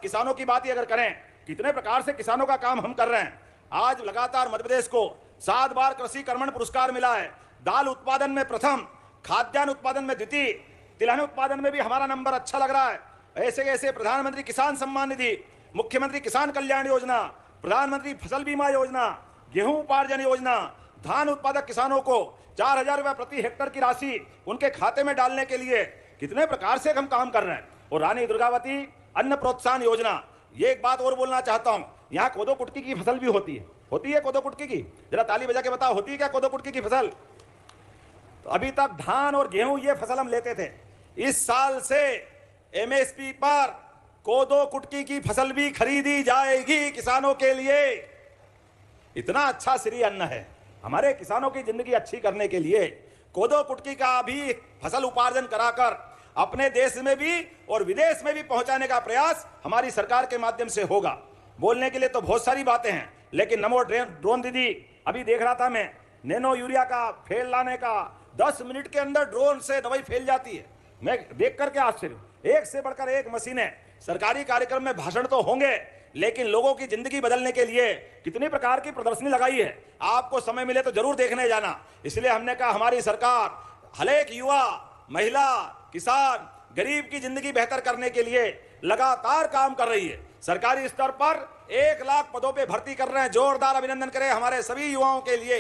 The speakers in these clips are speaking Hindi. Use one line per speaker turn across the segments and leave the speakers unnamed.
किसानों की बात ही अगर करें, कितने प्रकार से किसानों का काम हम कर रहे हैं। आज लगातार मध्य प्रदेश को 7 बार कृषि कर्मण पुरस्कार मिला है। दाल उत्पादन में प्रथम, खाद्यान्न उत्पादन में द्वितीय, तिलहन उत्पादन में भी हमारा नंबर अच्छा लग रहा है। ऐसे ऐसे प्रधानमंत्री किसान सम्मान निधि, मुख्यमंत्री किसान कल्याण योजना, प्रधानमंत्री फसल बीमा योजना, गेहूं उपार्जन योजना, धान उत्पादक किसानों को 4,000 रुपए प्रति हेक्टेयर की राशि उनके खाते में डालने के लिए कितने प्रकार से हम काम कर रहे हैं। और रानी दुर्गावती अन्न प्रोत्साहन योजना, ये एक बात और बोलना चाहता हूं, यहाँ कोदो कुटकी की फसल भी होती है कोदो कुटकी की। जरा ताली बजा के बताओ, होती है क्या कोदो कुटकी की फसल? तो अभी तक धान और गेहूं ये फसल हम लेते थे। इस साल से एमएसपी पर कोदो कुटकी की फसल भी खरीदी जाएगी किसानों के लिए। इतना अच्छा श्री अन्न है। हमारे किसानों की जिंदगी अच्छी करने के लिए कोदो कुटकी का भी फसल उपार्जन कराकर अपने देश में भी और विदेश में भी पहुंचाने का प्रयास हमारी सरकार के माध्यम से होगा। बोलने के लिए तो बहुत सारी बातें हैं, लेकिन नमो ड्रोन दीदी, अभी देख रहा था मैं, नैनो यूरिया का फेल लाने का 10 मिनट के अंदर ड्रोन से दवाई फैल जाती है। मैं देख करके आश्चर्य, एक से बढ़कर एक मशीनें। सरकारी कार्यक्रम में भाषण तो होंगे, लेकिन लोगों की जिंदगी बदलने के लिए कितनी प्रकार की प्रदर्शनी लगाई है। आपको समय मिले तो जरूर देखने जाना। इसलिए हमने कहा हमारी सरकार हर एक युवा, महिला, किसान, गरीब की जिंदगी बेहतर करने के लिए लगातार काम कर रही है। सरकारी स्तर पर 1 लाख पदों पे भर्ती कर रहे हैं। जोरदार अभिनंदन करें हमारे सभी युवाओं के लिए।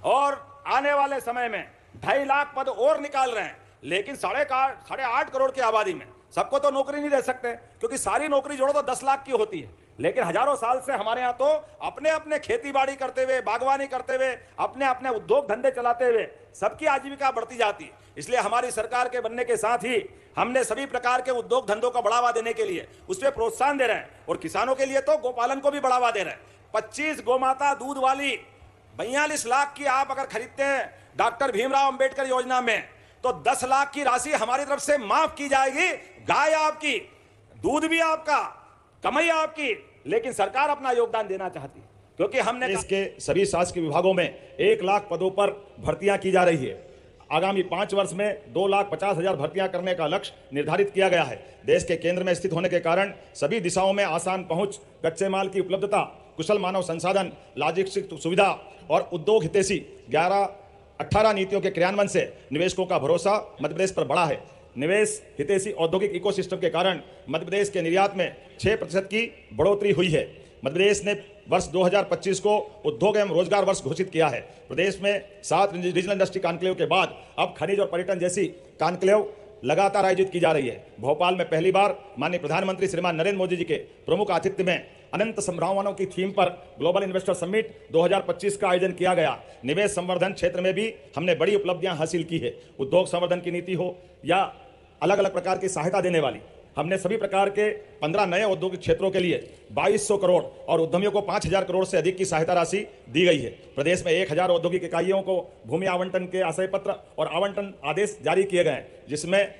और आने वाले समय में 2.5 लाख पद और निकाल रहे हैं। लेकिन 8.5 करोड़ की आबादी में सबको तो नौकरी नहीं दे सकते, क्योंकि सारी नौकरी जोड़ो तो 10 लाख की होती है। लेकिन हजारों साल से हमारे यहाँ तो अपने अपने खेती बाड़ी करते हुए, बागवानी करते हुए, अपने अपने उद्योग धंधे चलाते हुए सबकी आजीविका बढ़ती जाती है। इसलिए हमारी सरकार के बनने के साथ ही हमने सभी प्रकार के उद्योग धंधों को बढ़ावा देने के लिए उस पर प्रोत्साहन दे रहे हैं। और किसानों के लिए तो गोपालन को भी बढ़ावा दे रहे हैं। 25 गोमाता दूध वाली 42 लाख की आप अगर खरीदते हैं डॉक्टर भीमराव अंबेडकर योजना में, तो 10 लाख की राशि हमारी तरफ से माफ की जाएगी। गाय आपकी, दूध भी आपका, कमाई आपकी, लेकिन सरकार अपना योगदान देना चाहती है, क्योंकि हमने इसके सभी शासकीय विभागों में 1 लाख पदों पर भर्तियां की जा रही है। आगामी 5 वर्ष में 2,50,000 भर्तियां करने का लक्ष्य निर्धारित किया गया है। देश के केंद्र में स्थित होने के कारण सभी दिशाओं में आसान पहुंच, कच्चे माल की उपलब्धता, कुशल मानव संसाधन, लॉजिस्टिक सुविधा और उद्योग हितैषी 18 नीतियों के क्रियान्वयन से निवेशकों का भरोसा मध्य प्रदेश पर बढ़ा है। निवेश हितैषी औद्योगिक इकोसिस्टम के कारण मध्य प्रदेश के निर्यात में 6% की बढ़ोतरी हुई है। मध्य प्रदेश ने वर्ष 2025 को उद्योग एवं रोजगार वर्ष घोषित किया है। प्रदेश में 7 रीजनल इंडस्ट्री कॉन्क्लेव के बाद अब खनिज और पर्यटन जैसी कॉन्क्लेव लगातार आयोजित की जा रही है। भोपाल में पहली बार माननीय प्रधानमंत्री श्रीमान नरेंद्र मोदी जी के प्रमुख आतिथ्य में अनंत संभावनाओं की थीम पर ग्लोबल इन्वेस्टर समिट 2025 का आयोजन किया गया। निवेश संवर्धन क्षेत्र में भी हमने बड़ी उपलब्धियां हासिल की है। उद्योग संवर्धन की नीति हो या अलग अलग प्रकार की सहायता देने वाली, हमने सभी प्रकार के 15 नए औद्योगिक क्षेत्रों के लिए 2200 करोड़ और उद्यमियों को 5,000 करोड़ से अधिक की सहायता राशि दी गई है। प्रदेश में 1,000 औद्योगिक इकाइयों को भूमि आवंटन के आशय पत्र और आवंटन आदेश जारी किए गए हैं, जिसमें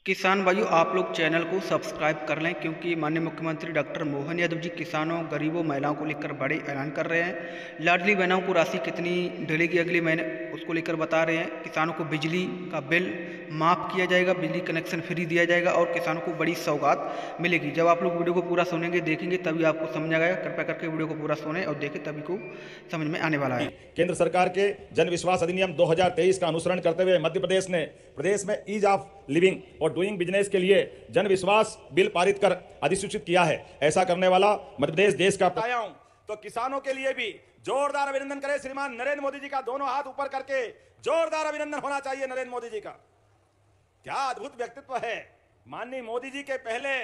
किसान भाइयों, आप लोग चैनल को सब्सक्राइब कर लें, क्योंकि माननीय मुख्यमंत्री डॉक्टर मोहन यादव जी किसानों, गरीबों, महिलाओं को लेकर बड़े ऐलान कर रहे हैं। लाडली बहनों को राशि कितनी डलेगी अगले महीने, उसको लेकर बता रहे हैं। किसानों को बिजली का बिल माफ़ किया जाएगा, बिजली कनेक्शन फ्री दिया जाएगा और किसानों को बड़ी सौगात मिलेगी। जब आप लोग वीडियो को पूरा सुनेंगे, देखेंगे, तभी आपको समझ आएगा। कृपया करके वीडियो को पूरा सुने और देखें, तभी को समझ में आने वाला है।
केंद्र सरकार के जन विश्वास अधिनियम 2023 का अनुसरण करते हुए मध्य प्रदेश ने प्रदेश में ईज ऑफ लिविंग और डूइंग बिजनेस के लिए जन विश्वास बिल पारित कर अधिसूचित किया है। ऐसा करने वाला मध्य प्रदेश देश का आया हूं, तो किसानों के लिए भी जोरदार अभिनंदन करें श्रीमान नरेंद्र मोदी जी का। दोनों हाथ ऊपर करके जोरदार अभिनंदन होना चाहिए नरेंद्र मोदी जी का। क्या अद्भुत व्यक्तित्व है। माननीय मोदी जी के पहले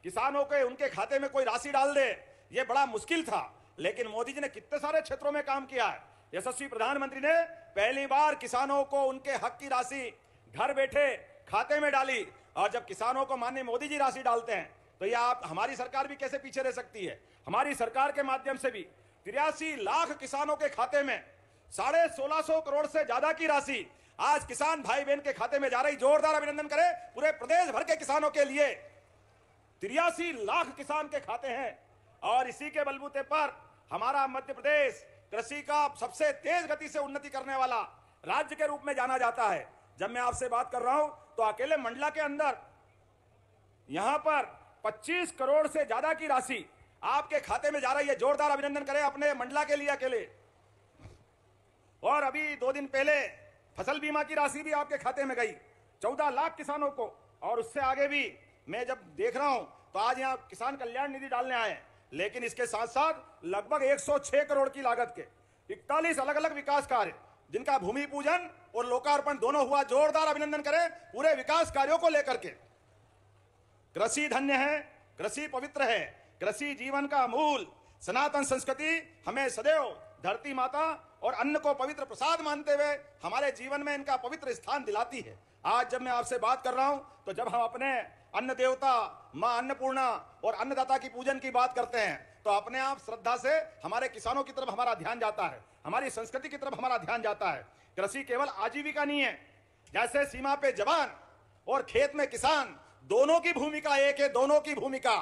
किसानों के उनके खाते में कोई राशि डाल दे, यह बड़ा मुश्किल था, लेकिन मोदी जी ने कितने सारे क्षेत्रों में काम किया है। यशस्वी प्रधानमंत्री ने पहली बार किसानों को उनके हक की राशि घर बैठे खाते में डाली। और जब किसानों को माननीय मोदी जी राशि डालते हैं, तो यह आप हमारी सरकार भी कैसे पीछे रह सकती है। हमारी सरकार के माध्यम से भी 83 लाख किसानों के खाते में 1650 करोड़ से ज्यादा की राशि आज किसान भाई बहन के खाते में जा रही। जोरदार अभिनंदन करें पूरे प्रदेश भर के किसानों के लिए। 83 लाख किसान के खाते हैं और इसी के बलबूते पर हमारा मध्य प्रदेश कृषि का सबसे तेज गति से उन्नति करने वाला राज्य के रूप में जाना जाता है। जब मैं आपसे बात कर रहा हूं तो अकेले मंडला के अंदर यहां पर 25 करोड़ से ज्यादा की राशि आपके खाते में जा रही है। जोरदार अभिनंदन करें अपने मंडला के लिए अकेले। और अभी 2 दिन पहले फसल बीमा की राशि भी आपके खाते में गई 14 लाख किसानों को। और उससे आगे भी मैं जब देख रहा हूं तो आज यहां किसान कल्याण निधि डालने आए, लेकिन इसके साथ साथ लगभग 106 करोड़ की लागत के 41 अलग अलग विकास कार्य जिनका भूमि पूजन और लोकार्पण दोनों हुआ। जोरदार अभिनंदन करें पूरे विकास कार्यों को लेकर के। कृषि धन्य है, कृषि पवित्र है, कृषि जीवन का मूल। सनातन संस्कृति हमें सदैव धरती माता और अन्न को पवित्र प्रसाद मानते हुए हमारे जीवन में इनका पवित्र स्थान दिलाती है। आज जब मैं आपसे बात कर रहा हूं तो जब हम अपने अन्न देवता मां अन्नपूर्णा और अन्नदाता की पूजन की बात करते हैं तो अपने आप श्रद्धा से हमारे किसानों की तरफ हमारा ध्यान जाता है, हमारी संस्कृति की तरफ हमारा ध्यान जाता है। कृषि केवल आजीविका नहीं है, जैसे सीमा पे जवान और खेत में किसान दोनों की भूमिका एक है। दोनों की भूमिका,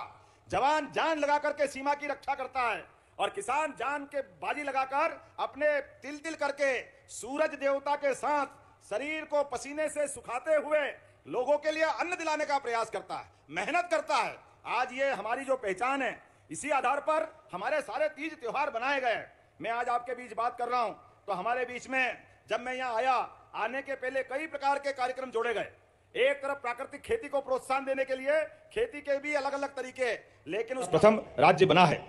जवान जान लगा करके सीमा की रक्षा करता है और किसान जान के बाजी लगाकर अपने तिल तिल करके सूरज देवता के साथ शरीर को पसीने से सुखाते हुए लोगों के लिए अन्न दिलाने का प्रयास करता है, मेहनत करता है। आज ये हमारी जो पहचान है, इसी आधार पर हमारे सारे तीज त्योहार बनाए गए। मैं आज आपके बीच बात कर रहा हूं तो हमारे बीच में जब मैं यहाँ आया, आने के पहले कई प्रकार के कार्यक्रम जोड़े गए। एक तरफ प्राकृतिक खेती को प्रोत्साहन देने के लिए खेती के भी अलग अलग तरीके, लेकिन उस प्रथम राज्य बना है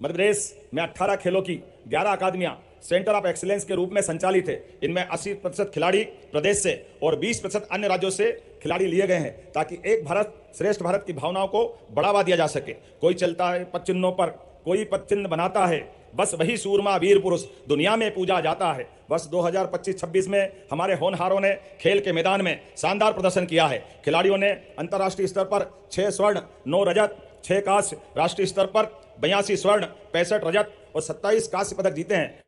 मध्य प्रदेश में 18 खेलों की 11 अकादमियां सेंटर ऑफ एक्सीलेंस के रूप में संचालित है। इनमें 80% खिलाड़ी प्रदेश से और 20% अन्य राज्यों से खिलाड़ी लिए गए हैं ताकि एक भारत श्रेष्ठ भारत की भावनाओं को बढ़ावा दिया जा सके। कोई चलता है पदचिन्हों पर, कोई पदचिन्ह बनाता है, बस वही सूरमा वीर पुरुष दुनिया में पूजा जाता है। वर्ष 2025-26 में हमारे होनहारों ने खेल के मैदान में शानदार प्रदर्शन किया है। खिलाड़ियों ने अंतर्राष्ट्रीय स्तर पर 6 स्वर्ण, 9 रजत, 6 कांस्य, राष्ट्रीय स्तर पर 82 स्वर्ण, 65 रजत और 27 कांस्य पदक जीते हैं।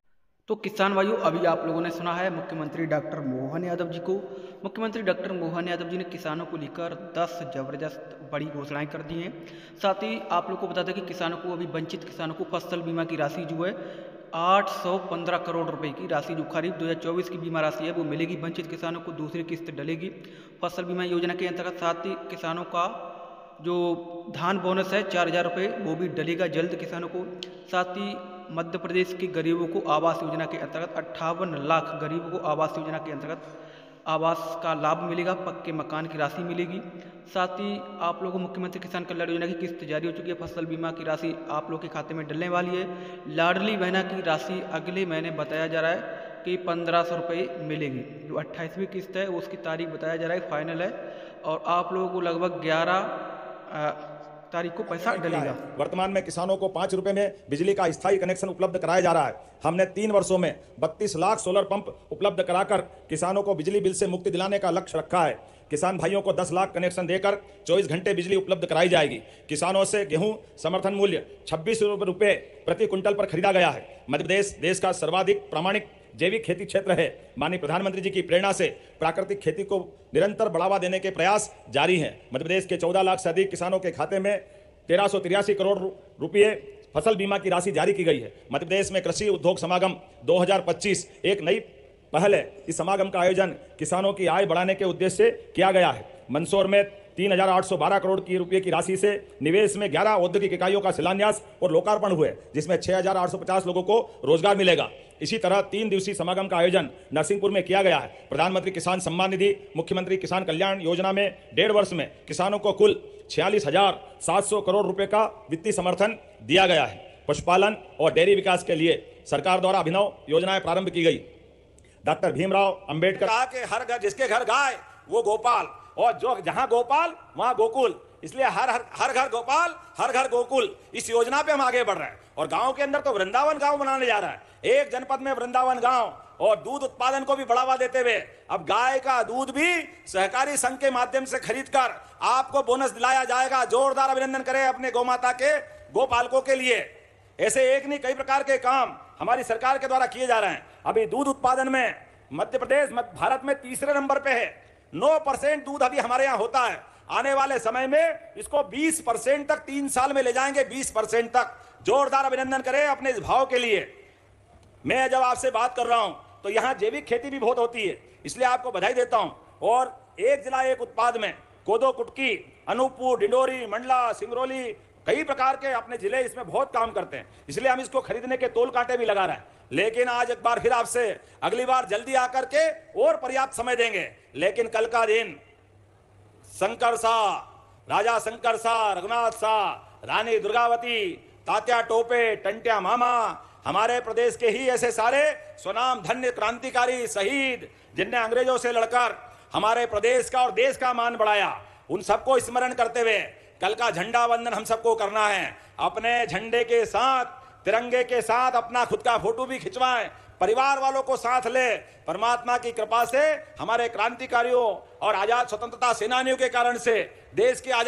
तो किसान भाइयों, अभी आप लोगों ने सुना है मुख्यमंत्री डॉक्टर मोहन यादव जी को। मुख्यमंत्री डॉक्टर मोहन यादव जी ने किसानों को लेकर 10 जबरदस्त बड़ी घोषणाएं कर दी हैं। साथ ही आप लोग को बता दें कि किसानों को, अभी वंचित किसानों को फसल बीमा की राशि जो है 815 करोड़ रुपए की राशि जो खरीफ 2024 की बीमा राशि है वो मिलेगी। वंचित किसानों को दूसरी किस्त डलेगी फसल बीमा योजना के अंतर्गत। साथ ही किसानों का जो धान बोनस है 4000 रुपये वो भी डलेगा जल्द किसानों को। साथ ही मध्य प्रदेश के गरीबों को आवास योजना के अंतर्गत 58 लाख गरीबों को आवास योजना के अंतर्गत आवास का लाभ मिलेगा, पक्के मकान की राशि मिलेगी। साथ ही आप लोगों को मुख्यमंत्री किसान कल्याण योजना की किस्त जारी हो चुकी है। फसल बीमा की राशि आप लोग के खाते में डलने वाली है। लाडली बहना की राशि अगले महीने बताया जा रहा है कि 1500 रुपये मिलेगी। जो 28वीं किस्त है उसकी तारीख बताया जा रहा है, फाइनल है। और आप लोगों को लगभग 11 तारीख को पैसा डलेगा।
वर्तमान में किसानों को 5 रुपए में बिजली का स्थायी कनेक्शन उपलब्ध कराया जा रहा है। हमने 3 वर्षों में 32 लाख सोलर पंप उपलब्ध कराकर किसानों को बिजली बिल से मुक्ति दिलाने का लक्ष्य रखा है। किसान भाइयों को 10 लाख कनेक्शन देकर 24 घंटे बिजली उपलब्ध कराई जाएगी। किसानों से गेहूं समर्थन मूल्य 26 रुपए प्रति क्विंटल पर खरीदा गया है। मध्य प्रदेश देश का सर्वाधिक प्रामाणिक जैविक खेती क्षेत्र है। माननीय प्रधानमंत्री जी की प्रेरणा से प्राकृतिक खेती को निरंतर बढ़ावा देने के प्रयास जारी हैं। मध्य प्रदेश के 14 लाख से अधिक किसानों के खाते में 1383 करोड़ रुपये फसल बीमा की राशि जारी की गई है। मध्य प्रदेश में कृषि उद्योग समागम 2025 एक नई पहल है। इस समागम का आयोजन किसानों की आय बढ़ाने के उद्देश्य से किया गया है। मंदसौर में 3812 करोड़ की रुपये की राशि से निवेश में 11 औद्योगिक इकाइयों का शिलान्यास और लोकार्पण हुए, जिसमें 6850 लोगों को रोजगार मिलेगा। इसी तरह 3 दिवसीय समागम का आयोजन नरसिंहपुर में किया गया है। प्रधानमंत्री किसान सम्मान निधि, मुख्यमंत्री किसान कल्याण योजना में 1.5 वर्ष में किसानों को कुल 46,700 करोड़ रुपए का वित्तीय समर्थन दिया गया है। पशुपालन और डेयरी विकास के लिए सरकार द्वारा अभिनव योजनाएं प्रारंभ की गई। डॉक्टर भीमराव अंबेडकर कहा कि हर घर, जिसके घर गाय वो गोपाल, और जो जहां गोपाल वहां गोकुल, इसलिए हर घर गोपाल, हर घर गोकुल। इस योजना पे हम आगे बढ़ रहे हैं और गांव के अंदर तो वृंदावन गांव बनाने जा रहा है। एक जनपद में वृंदावन गांव, और दूध उत्पादन को भी बढ़ावा देते हुए अब गाय का दूध भी सहकारी संघ के माध्यम से खरीदकर आपको बोनस दिलाया जाएगा। जोरदार अभिनंदन करें अपने गौ माता के गोपालकों के लिए। ऐसे एक नहीं कई प्रकार के काम हमारी सरकार के द्वारा किए जा रहे हैं। अभी दूध उत्पादन में मध्य प्रदेश भारत में 3रे नंबर पे है। 9% दूध अभी हमारे यहाँ होता है। आने वाले समय में इसको 20% तक 3 साल में ले जाएंगे, 20% तक। जोरदार अभिनंदन करें अपने इस भाव के लिए। मैं जब आपसे बात कर रहा हूं तो यहाँ जैविक खेती भी बहुत होती है, इसलिए आपको बधाई देता हूं। और एक जिला एक उत्पाद में कोदो कुटकी, अनूपपुर, डिंडोरी, मंडला, सिंगरौली, कई प्रकार के अपने जिले इसमें बहुत काम करते हैं, इसलिए हम इसको खरीदने के तोल कांटे भी लगा रहे हैं। लेकिन आज एक बार फिर आपसे अगली बार जल्दी आकर के और पर्याप्त समय देंगे। लेकिन कल का दिन शंकर शाह, राजा शंकर शाह, रघुनाथ शाह, रानी दुर्गावती, तात्या टोपे, टंट्या मामा, हमारे प्रदेश के ही ऐसे सारे स्वनाम धन्य क्रांतिकारी शहीद जिनने अंग्रेजों से लड़कर हमारे प्रदेश का और देश का मान बढ़ाया, उन सबको स्मरण करते हुए कल का झंडा वंदन हम सबको करना है। अपने झंडे के साथ, तिरंगे के साथ अपना खुद का फोटो भी खिंचवाएं, परिवार वालों को साथ ले। परमात्मा की कृपा से हमारे क्रांतिकारियों और आजाद स्वतंत्रता सेनानियों के कारण से देश की आजाद